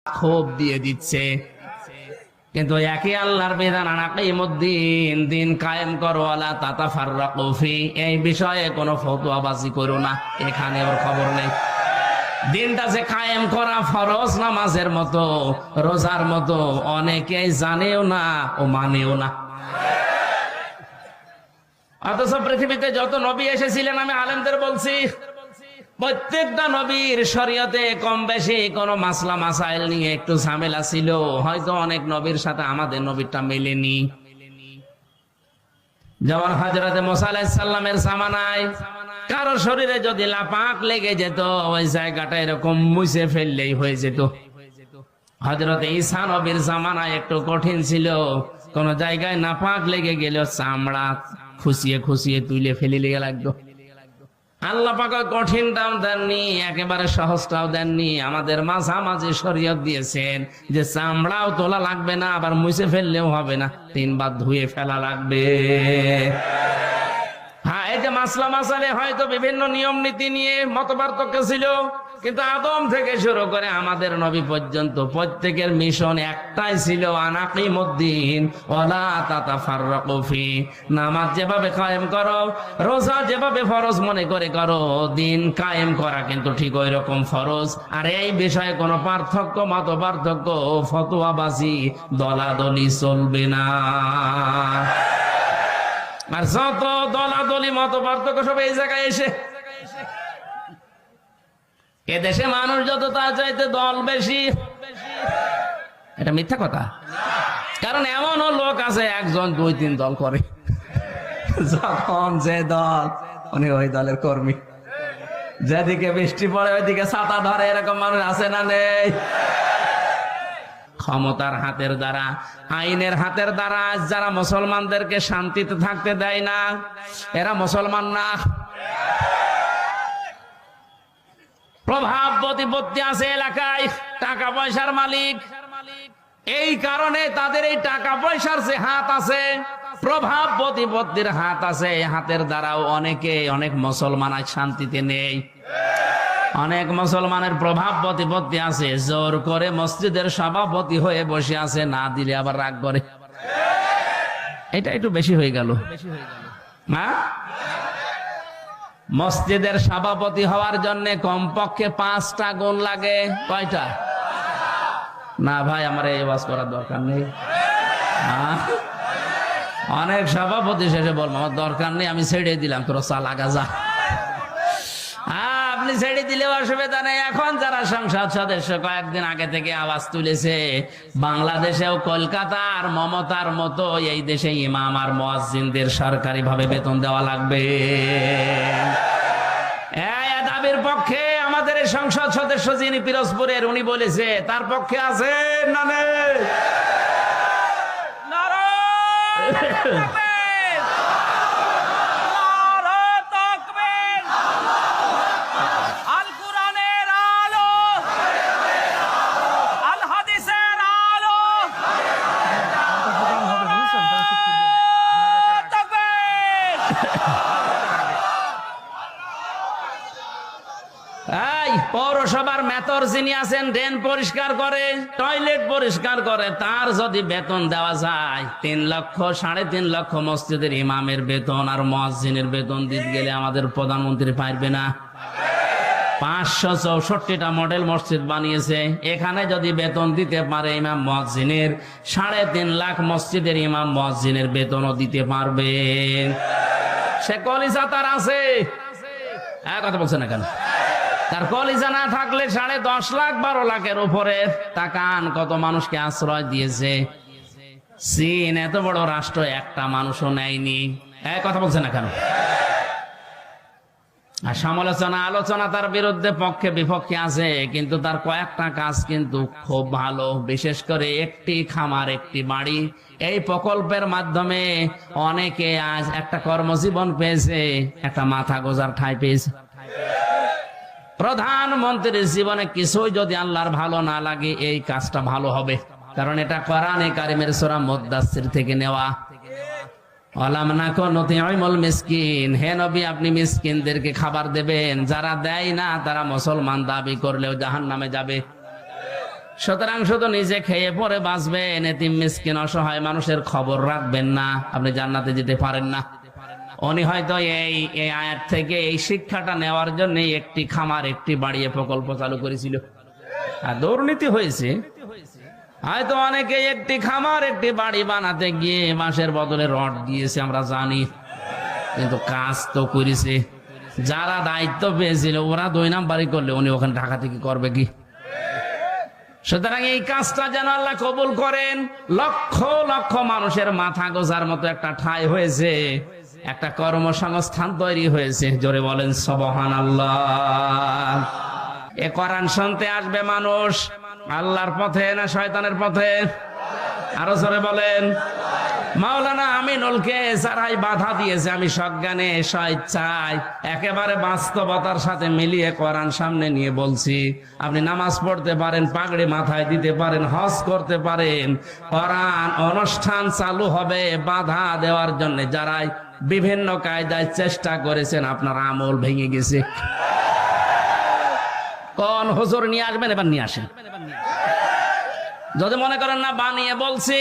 ক্ষোভ দিয়ে দিচ্ছে। কিন্তু একই আল্লাহর বিধান, আনাকিমুদ্দিন, দিন কায়েম করো, ওয়ালা তাতাফাররাকু ফি, এই বিষয়ে কোনো ফতোয়াবাজি করো না। এখানে ওর খবর নেই। দিনটা যে কায়েম করা ফরজ, নামাজের মতো, রোজার মতো, অনেকেই জানেও না ও মানেও না। অথচ পৃথিবীতে যত নবী এসেছিলেন, আমি আলেমদের বলছি, প্রত্যেকটা নবীর শরীয়তে কম বেশি কোন মাসলা মাসাইল নিয়ে একটু ঝামেলা ছিল। হয়তো অনেক নবীর সাথে আমাদের নবীরটা মেলেনি। যেমন হযরতে মুসা আলাইহিস সালামের জামানায় কারো শরীরে যদি লাপাক লেগে যেত, ওই জায়গাটা এরকম মুছে ফেললেই হয়ে যেত। হযরতে ঈসা নবীর জামানায় একটু কঠিন ছিল, কোন জায়গায় নাপাক লেগে গেল চামড়া খুশিয়ে খুশিয়ে তুলে ফেলে লেগে লাগতো। আল্লাহ পাক কঠিনটাও দেননি, একেবারে সহজটাও দেননি, আমাদের মাঝামাঝি শরীয়ত দিয়েছেন যে চামড়াও তোলা লাগবে না, আবার মুছে ফেললেও হবে না, 3 বার ধুয়ে ফেলা লাগবে। হ্যাঁ, এই যে মাসলা মাসালে হয়তো বিভিন্ন নিয়ম নীতি নিয়ে মতপার্থক্য ছিল, কিন্তু আদম থেকে শুরু করে আমাদের নবী পর্যন্ত প্রত্যেকের মিশন একটাই ছিল, আনাকিমুদ্দিন ওয়ালা তাতাফাররাকু ফি। নামাজ যেভাবে কায়েম করো, রোজা যেভাবে ফরজ মনে করে করো, দিন কায়েম করা কিন্তু ঠিক ওই রকম ফরজ। আর এই বিষয়ে কোনো পার্থক্য, মত পার্থক্য, ফতোয়াবাজি, দলাদলি চলবে না। আর যত দলাদলি, মত পার্থক্য সব এই জায়গায় এসে, এদেশে মানুষ যত তার চাইতে দল বেশি। এটা মিথ্যা কথা। কারণ এমনও লোক আছে একজন 2-3 দল করে, যখন যে দল উনি ওই দলের কর্মী, যেদিকে বৃষ্টি পড়ে ওইদিকে ছাতা ধরে, এরকম মানুষ আছে না নেই? ক্ষমতার হাতের দ্বারা, আইনের হাতের দ্বারা যারা মুসলমানদেরকে শান্তিতে থাকতে দেয় না, এরা মুসলমান না। প্রভাব প্রতিপত্তি আছে এলাকায়, টাকা পয়সার মালিক, এই কারণে তাদের এই টাকা পয়সার যে হাত আছে, প্রভাব প্রতিপত্তির হাত আছে, হাতের দ্বারাও অনেক মুসলমান আজ শান্তিতে নেই। অনেক মুসলমানের প্রভাব প্রতিপত্তি আছে, জোর করে মসজিদের সভাপতি হয়ে বসে আছে, না দিলে আবার রাগ করে। এটা একটু বেশি হয়ে গেল। হ্যাঁ, মসজিদের সভাপতি হওয়ার জন্য কমপক্ষে 5টা গুণ লাগে। কয়টা? না ভাই, আমার এই ওয়াজ করার দরকার নেই। অনেক সভাপতি শেষে বলবো আমার দরকার নেই, আমি ছেড়ে দিলাম, তোর চাল আগা যা। আপনি ছেড়ে দিলেও অসুবিধা নেই। এখন যারা সংসদ সদস্য কয়েকদিন আগে থেকে আওয়াজ তুলেছে, বাংলাদেশেও কলকাতার মমতার মতো এই দেশে ইমাম আর মুয়াজ্জিনদের সরকারি ভাবে বেতন দেওয়া লাগবে। এই দাবির পক্ষে আমাদের এই সংসদ সদস্য যিনি পিরোজপুরের, উনি বলেছে, তার পক্ষে আছে না নেই? পৌরসভার মেয়র যিনি আছেন, ড্রেন পরিষ্কার করে, টয়লেট পরিষ্কার করে, তার যদি বেতন দেওয়া যায় 3 লক্ষ 3.5 লক্ষ, মসজিদের ইমামের বেতন আর মুয়াজ্জিনের বেতন দিতে গেলে আমাদের প্রধানমন্ত্রী পারবে না। 564টা মডেল মসজিদ বানিয়েছে, এখানে যদি বেতন দিতে পারে ইমাম মুয়াজ্জিনের, 3.5 লাখ মসজিদের ইমাম মুয়াজ্জিনের বেতনও দিতে পারবে। সে কলিজা তার আছে, কথা বলছে না কেন? তার কলিজা না থাকলে 10.5 লাখ 12 লাখের উপরে। তাকান কত মানুষকে আশ্রয় দিয়েছে। চীন এত বড় রাষ্ট্র, একটা মানুষও নেয়নি। কথা বলছে না কেন? আর সমালোচনা আলোচনা তার বিরুদ্ধে, পক্ষে বিপক্ষে আছে, কিন্তু তার কয়েকটা কাজ কিন্তু খুব ভালো। বিশেষ করে একটি খামার একটি বাড়ি, এই প্রকল্পের মাধ্যমে অনেকে আজ একটা কর্মজীবন পেয়েছে, একটা মাথা গোজার ঠাঁই পেয়েছে। প্রধানমন্ত্রীর জীবনে কিছুই যদি আল্লাহর ভালো না লাগে, এই কাজটা ভালো হবে, কারণ এটা কোরআনে কারিমের সূরা মুদ্দাসসির থেকে নেওয়া। আলাম নাকুন নুতিউমুল মিসকিন, হে নবী আপনি মিসকিনদেরকে খাবার দেবেন, যারা দেয় না তারা মুসলমান দাবি করলেও জাহান্নামে যাবে। সুতরাং শুধু নিজে খেয়ে পরে বাঁচবেন, এতিম মিসকিন অসহায় মানুষের খবর রাখবেন না, আপনি জান্নাতে যেতে পারেন না। উনি হয়তো এই আয়াত থেকে এই শিক্ষাটা নেওয়ার জন্য একটি খামার একটি বাড়িয়ে প্রকল্প চালু করেছিল। আর দুর্নীতি হয়েছে, হয়তো অনেকে একটি খামার একটি বাড়ি বানাতে গিয়ে বাঁশের বদলে রড দিয়েছে, আমরা জানি, কিন্তু কাজ তো করেছে। যারা দায়িত্ব পেয়েছিল ওরা 2 নাম্বারই করলে উনি ওখানে ঢাকা থেকে করবে কি? সুতরাং এই কাজটা যেন আল্লাহ কবুল করেন। লক্ষ লক্ষ মানুষের মাথা গোজার মতো একটা ঠাঁই হয়েছে, একটা কর্মসংস্থান তৈরি হয়েছে। জোরে বলেন সুবহানাল্লাহ। এ কোরআন শুনতে আসবে মানুষ আল্লাহর পথে না শয়তানের পথে? আরো জোরে বলেন। মাওলানা আমিনুলকে যারাই বাধা দিয়েছে, আমি সজ্ঞানে স্বেচ্ছায় একেবারে বাস্তবতার সাথে মিলিয়ে কোরআন সামনে নিয়ে বলছি, আপনি নামাজ পড়তে পারেন, পাগড়ি মাথায় দিতে পারেন, হজ করতে পারেন, কোরআন অনুষ্ঠান চালু হবে বাধা দেওয়ার জন্য যারাই বিভিন্ন কায়দায় চেষ্টা করেছেন, আপনার আমল ভেঙে গেছে। কোন হুজুর নিয়ে আসবেন? এবার নিয়ে আসেন। যদি মনে করেন না বানিয়ে বলছি,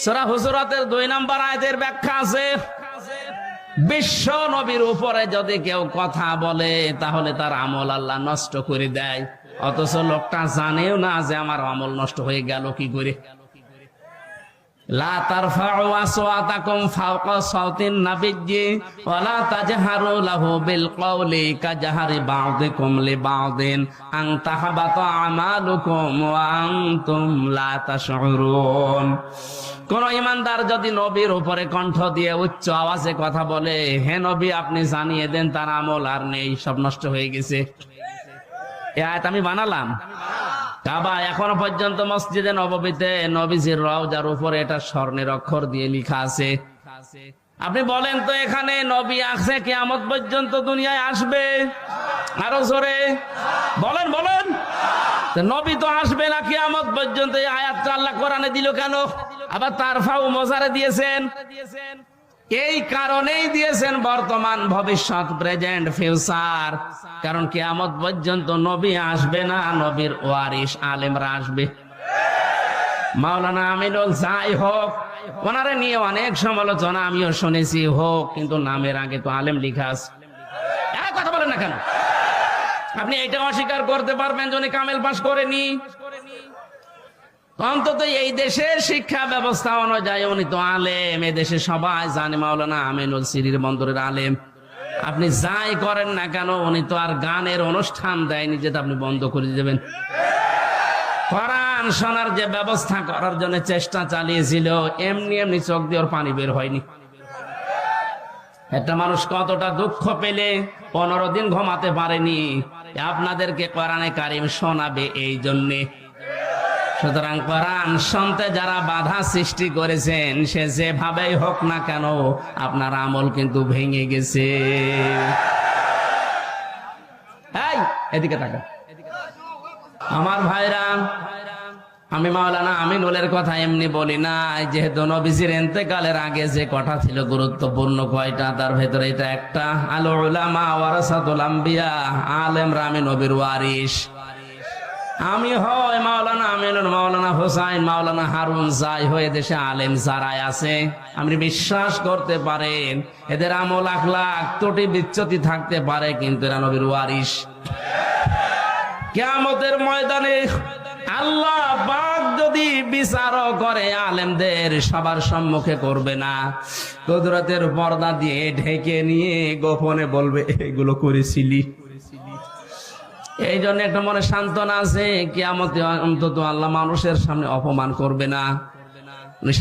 সূরা হুজুরাতের 2 নম্বর আয়াতের ব্যাখ্যা আছে, বিশ্ব নবীর উপরে যদি কেউ কথা বলে তাহলে তার আমল আল্লাহ নষ্ট করে দেয়, অথচ লোকটা জানেও না যে আমার আমল নষ্ট হয়ে গেল কি করে। লা তারফাউ আসওয়াতাকুম ফাওকা সাওতিন নাবিয়্যি ওয়া লা তাজহারু লাহু বিল কওলি কাজহারি বা'দিকুম লিবা'দিন আন তাহবাতা আমালুকুম ওয়া আনতুম লা তাশউরুন। কোন ইমানদার যদি নবীর উপরে কণ্ঠ দিয়ে উচ্চ আওয়াজে কথা বলে, হে নবী আপনি জানিয়ে দেন তার আমল আর নেই, সব নষ্ট হয়ে গেছে। এই আয়াত আমি বানালাম। কাবা এখনো পর্যন্ত মসজিদে নববীতে নবীজির রওজার উপরে এটা স্বর্ণের অক্ষর দিয়ে লেখা আছে। আপনি বলেন তো এখানে নবী আছে কিয়ামত পর্যন্ত দুনিয়ায় আসবে? আরো জোরে বলেন বলেন। নবী তো আসবে না কিয়ামত পর্যন্ত, এই আয়াতটা আল্লাহ কোরআনে দিল কেন? আবার তারফাউ মজারে দিয়েছেন, এই কারণেই দিয়েছেন বর্তমান ভবিষ্যৎ প্রেজেন্ট ফিউচার, কারণ কিয়ামত পর্যন্ত নবী আসবে না, নবীর ওয়ারিস আলেমরা আসবে। মাওলানা আমিনুল যাই হোক, ওনারে নিয়ে অনেক সমালোচনা আমিও শুনেছি হোক, কিন্তু নামের আগে তো আলেম লেখা আছে। কথা বলেন না কেন? আপনি এটা অস্বীকার করতে পারবেন যে উনি কামেল পাস করেনি? অন্তত এই দেশের শিক্ষা ব্যবস্থা অনুযায়ী উনি তো আলেম, এ দেশে সবাই জানে মাওলানা আমিনুল সিরির বন্দরের আলেম। আপনি যাই করেন না কেন, উনি তো আর গানের অনুষ্ঠান দেয়নি যে আপনি বন্ধ করে দেবেন। কোরআন শোনার যে ব্যবস্থা করার জন্য চেষ্টা চালিয়েছিল, এমনি এমনি চোখ দিয়ে ওর পানি বের হয়নি। একটা মানুষ কতটা দুঃখ পেলে 15 দিন ঘুমাতে পারেনি, আপনাদেরকে কোরআনে কারিম শোনাবে এই জন্যে। সুতরাং কোরআন শুনতে যারা বাধা সৃষ্টি করেছেন, সে যেভাবেই হোক না কেন আপনার আমল কিন্তু ভেঙে গেছে। এই এদিকে তাকা আমার ভাইরা, আমি মাওলানা আমিনুলের কথা এমনি বলি না, যেহেতু নবীজির ইন্তেকালের আগে যে কথা ছিল গুরুত্বপূর্ণ কয়টা, তার ভেতরে এটা একটা। আল উলামা ওয়ারাসাতুল আম্বিয়া, আলেমরা আমি নবীর ওয়ারিস। আমি হয় মাওলানা আমিনুল, মাওলানা হোসাইন, মাওলানা হারুন, যাই হয়ে দেশে আলেম যারাই আছে, আপনি বিশ্বাস করতে পারেন এদের আমল আখলাক ত্রুটি বিচ্যুতি থাকতে পারে, কিন্তু এরা নবীর ওয়ারিস। কিয়ামতের ময়দানে আল্লাহ পাক যদি বিচারও করে, আলেমদের সবার সম্মুখে করবে না, কুদরতের পর্দা দিয়ে ঢেকে নিয়ে গোপনে বলবে এগুলো করেছিলি। এই জন্য একটা মনে সান্ত্বনা আছে, কিয়ামতে অন্তত আল্লাহ মানুষের সামনে অপমান করবে না।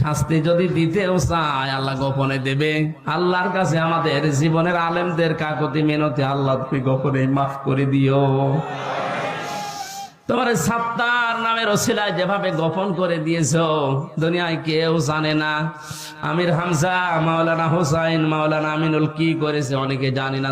শাস্তি যদি দিতেও চায় আল্লাহ গোপনে দেবে। আল্লাহর কাছে আমাদের জীবনের আলেমদের কাকুতি মিনতি, আল্লাহ তুমি গোপনে মাফ করে দিও। তোমার সাত্তার নামের ওসিলায় যেভাবে গোপন করে দিয়েছো, দুনিয়ায় কেউ জানে না। আমির হামজা, মাওলানা হোসাইন, মাওলানা আমিনুল কি করেছে অনেকে জানি না।